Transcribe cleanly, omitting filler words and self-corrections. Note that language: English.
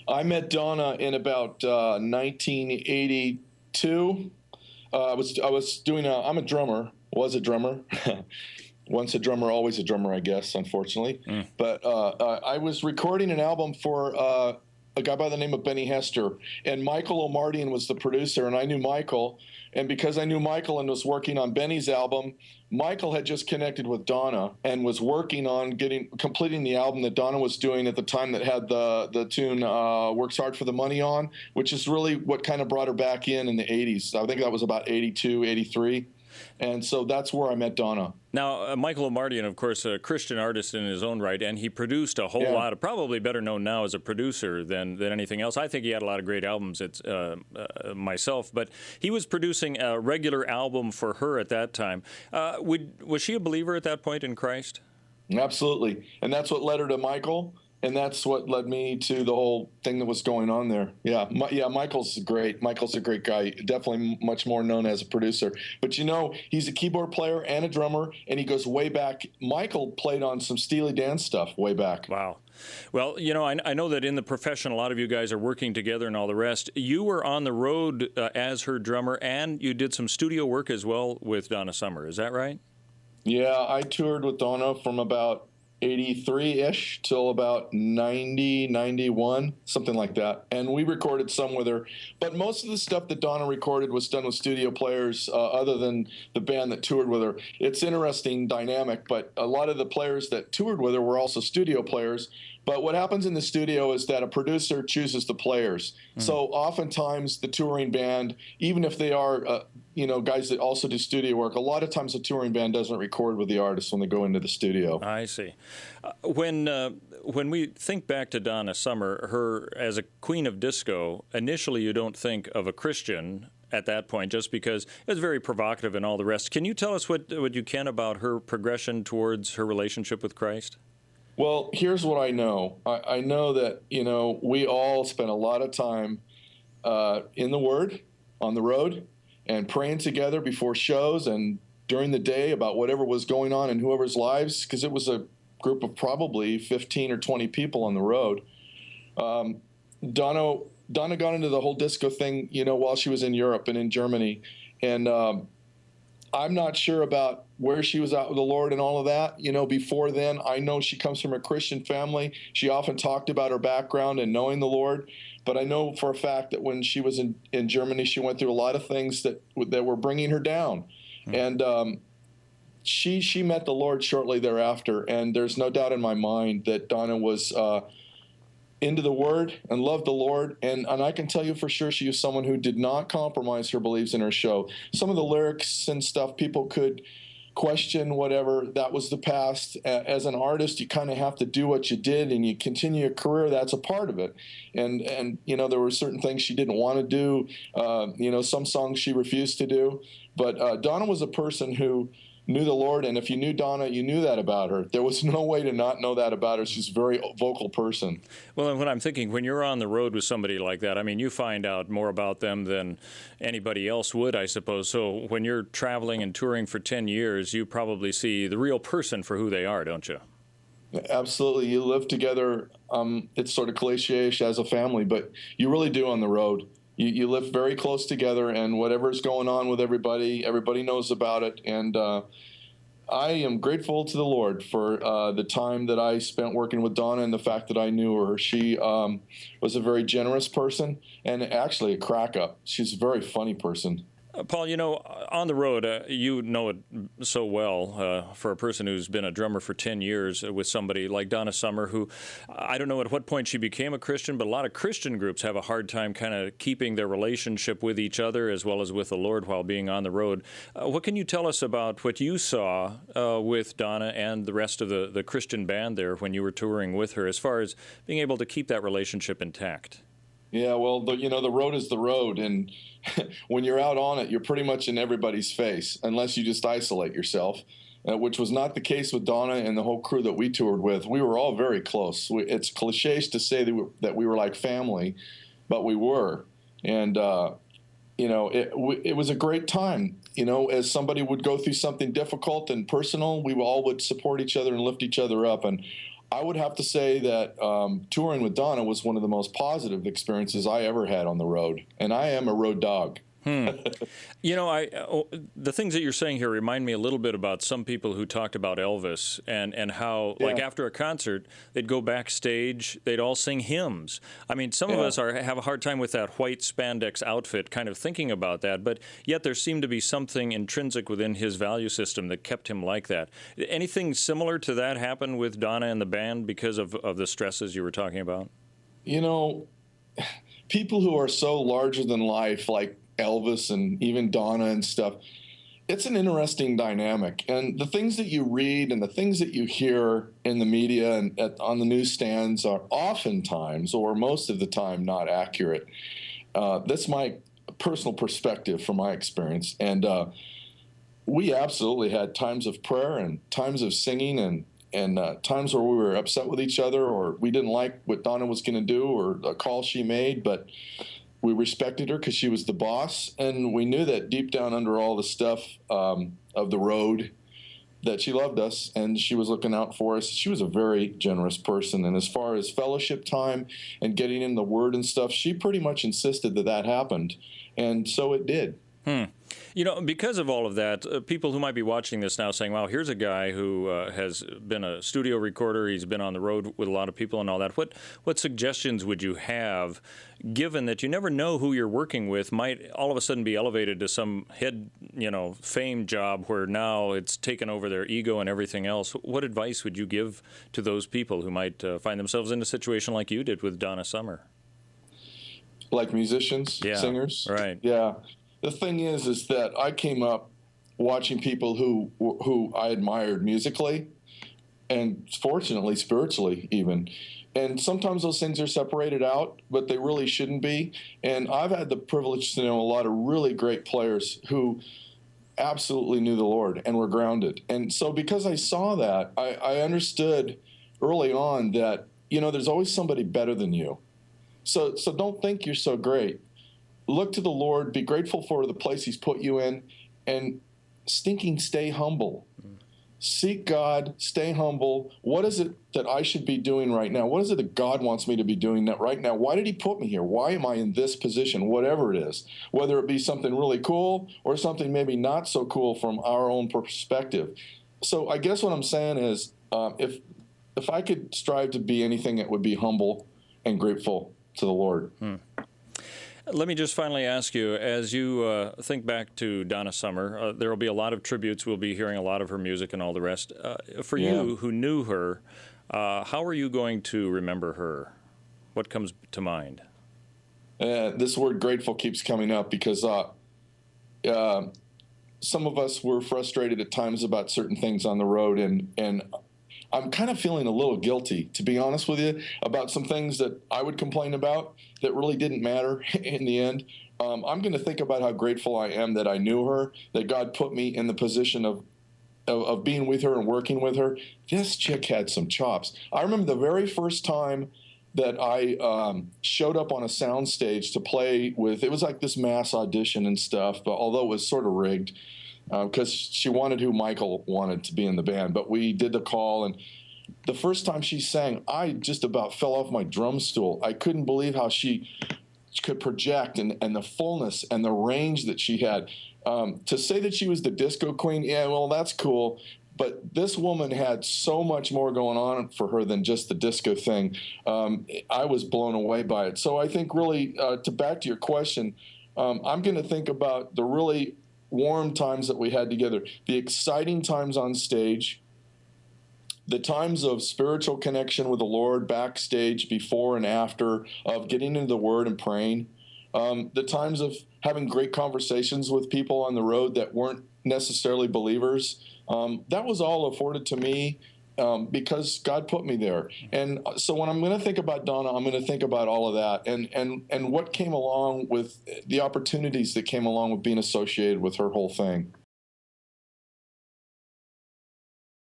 I met Donna in about 1982. I was doing I'm a drummer, was a drummer. Once a drummer, always a drummer, I guess, unfortunately. Mm. But I was recording an album for a guy by the name of Benny Hester, and Michael O'Mardian was the producer, and I knew Michael. And because I knew Michael and was working on Benny's album, Michael had just connected with Donna and was working on completing the album that Donna was doing at the time that had the tune "Works Hard for the Money" on, which is really what kind of brought her back in the '80s. I think that was about '82, '83. And so that's where I met Donna. Now, Michael O'Mardian, of course, a Christian artist in his own right, and he produced a whole Yeah. lot of, probably better known now as a producer than anything else. I think he had a lot of great albums myself, but he was producing a regular album for her at that time. Was she a believer at that point in Christ? Absolutely. And that's what led her to Michael. And that's what led me to the whole thing that was going on there. Yeah. Michael's great. Michael's a great guy. Definitely much more known as a producer. But he's a keyboard player and a drummer, and he goes way back. Michael played on some Steely Dan stuff way back. Wow. Well, I know that in the profession, a lot of you guys are working together and all the rest. You were on the road as her drummer, and you did some studio work as well with Donna Summer. Is that right? Yeah, I toured with Donna from about 83-ish till about 90, 91, something like that. And we recorded some with her. But most of the stuff that Donna recorded was done with studio players other than the band that toured with her. It's interesting dynamic, but a lot of the players that toured with her were also studio players. But what happens in the studio is that a producer chooses the players. So oftentimes the touring band, even if they are guys that also do studio work, a lot of times the touring band doesn't record with the artists when they go into the studio. I see. When we think back to Donna Summer, her as a queen of disco, initially you don't think of a Christian at that point, just because it was very provocative and all the rest. Can you tell us what you can about her progression towards her relationship with Christ? Well, here's what I know. I know that, we all spent a lot of time in the Word, on the road, and praying together before shows and during the day about whatever was going on in whoever's lives, because it was a group of probably 15 or 20 people on the road. Donna got into the whole disco thing, while she was in Europe and in Germany. And I'm not sure about where she was at with the Lord and all of that. Before then, I know she comes from a Christian family. She often talked about her background and knowing the Lord. But I know for a fact that when she was in Germany, she went through a lot of things that were bringing her down. And she met the Lord shortly thereafter. And there's no doubt in my mind that Donna was into the Word and loved the Lord. And I can tell you for sure she was someone who did not compromise her beliefs in her show. Some of the lyrics and stuff people could question, whatever, that was the past. As an artist, you kind of have to do what you did and you continue your career. That's a part of it. And there were certain things she didn't want to do. Some songs she refused to do. But Donna was a person who knew the Lord, and if you knew Donna, you knew that about her. There was no way to not know that about her. She's a very vocal person. Well, and what I'm thinking, when you're on the road with somebody like that, I mean, you find out more about them than anybody else would, I suppose. So when you're traveling and touring for 10 years, you probably see the real person for who they are, don't you? Absolutely. You live together. It's sort of cliche-ish as a family, but you really do on the road. You live very close together, and whatever's going on with everybody knows about it. And I am grateful to the Lord for the time that I spent working with Donna and the fact that I knew her. She was a very generous person and actually a crack-up. She's a very funny person. Paul, on the road, you know it so well for a person who's been a drummer for 10 years with somebody like Donna Summer, who I don't know at what point she became a Christian, but a lot of Christian groups have a hard time kind of keeping their relationship with each other as well as with the Lord while being on the road. What can you tell us about what you saw with Donna and the rest of the Christian band there when you were touring with her as far as being able to keep that relationship intact? Yeah, well, the road is the road, and when you're out on it, you're pretty much in everybody's face, unless you just isolate yourself, which was not the case with Donna and the whole crew that we toured with. We were all very close. It's cliches to say that we were like family, but we were. And, it was a great time. As somebody would go through something difficult and personal, we all would support each other and lift each other up. And I would have to say that touring with Donna was one of the most positive experiences I ever had on the road, and I am a road dog. You know, the things that you're saying here remind me a little bit about some people who talked about Elvis and how, Yeah. like, after a concert, they'd go backstage, they'd all sing hymns. I mean, some of Yeah. us have a hard time with that white spandex outfit, kind of thinking about that, but yet there seemed to be something intrinsic within his value system that kept him like that. Anything similar to that happen with Donna and the band because of the stresses you were talking about? You know, people who are so larger than life, like Elvis and even Donna and stuff, it's an interesting dynamic. And the things that you read and the things that you hear in the media and on the newsstands are oftentimes, or most of the time, not accurate. That's my personal perspective from my experience. And we absolutely had times of prayer and times of singing and times where we were upset with each other or we didn't like what Donna was going to do or a call she made, but we respected her because she was the boss, and we knew that deep down under all the stuff of the road that she loved us and she was looking out for us. She was a very generous person, and as far as fellowship time and getting in the Word and stuff, she pretty much insisted that that happened, and so it did. You know, because of all of that, people who might be watching this now saying, wow, here's a guy who has been a studio recorder, he's been on the road with a lot of people and all that. What suggestions would you have, given that you never know who you're working with might all of a sudden be elevated to some head, fame job where now it's taken over their ego and everything else? What advice would you give to those people who might find themselves in a situation like you did with Donna Summer? Like musicians, Yeah, singers? right. Yeah. The thing is that I came up watching people who I admired musically and fortunately spiritually even. And sometimes those things are separated out, but they really shouldn't be. And I've had the privilege to know a lot of really great players who absolutely knew the Lord and were grounded. And so because I saw that, I understood early on that, there's always somebody better than you. So don't think you're so great. Look to the Lord, be grateful for the place he's put you in, and stay humble. Seek God, stay humble. What is it that I should be doing right now? What is it that God wants me to be doing right now? Why did he put me here? Why am I in this position? Whatever it is, whether it be something really cool or something maybe not so cool from our own perspective. So I guess what I'm saying is if I could strive to be anything, it would be humble and grateful to the Lord. Let me just finally ask you, as you think back to Donna Summer, there will be a lot of tributes. We'll be hearing a lot of her music and all the rest. For you who knew her, how are you going to remember her? What comes to mind? This word grateful keeps coming up because some of us were frustrated at times about certain things on the road, and I'm kind of feeling a little guilty, to be honest with you, about some things that I would complain about that really didn't matter in the end. I'm going to think about how grateful I am that I knew her, that God put me in the position of being with her and working with her. This chick had some chops. I remember the very first time that I showed up on a sound stage to play with, it was like this mass audition and stuff, but although it was sort of rigged, because she wanted who Michael wanted to be in the band. But we did the call, and the first time she sang, I just about fell off my drum stool. I couldn't believe how she could project and the fullness and the range that she had. To say that she was the disco queen, yeah, well, that's cool. But this woman had so much more going on for her than just the disco thing. I was blown away by it. So I think really, back to your question, I'm going to think about the really warm times that we had together, the exciting times on stage, the times of spiritual connection with the Lord backstage, before and after, of getting into the Word and praying, the times of having great conversations with people on the road that weren't necessarily believers. That was all afforded to me because God put me there. And so when I'm going to think about Donna, I'm going to think about all of that and what came along with the opportunities that came along with being associated with her whole thing.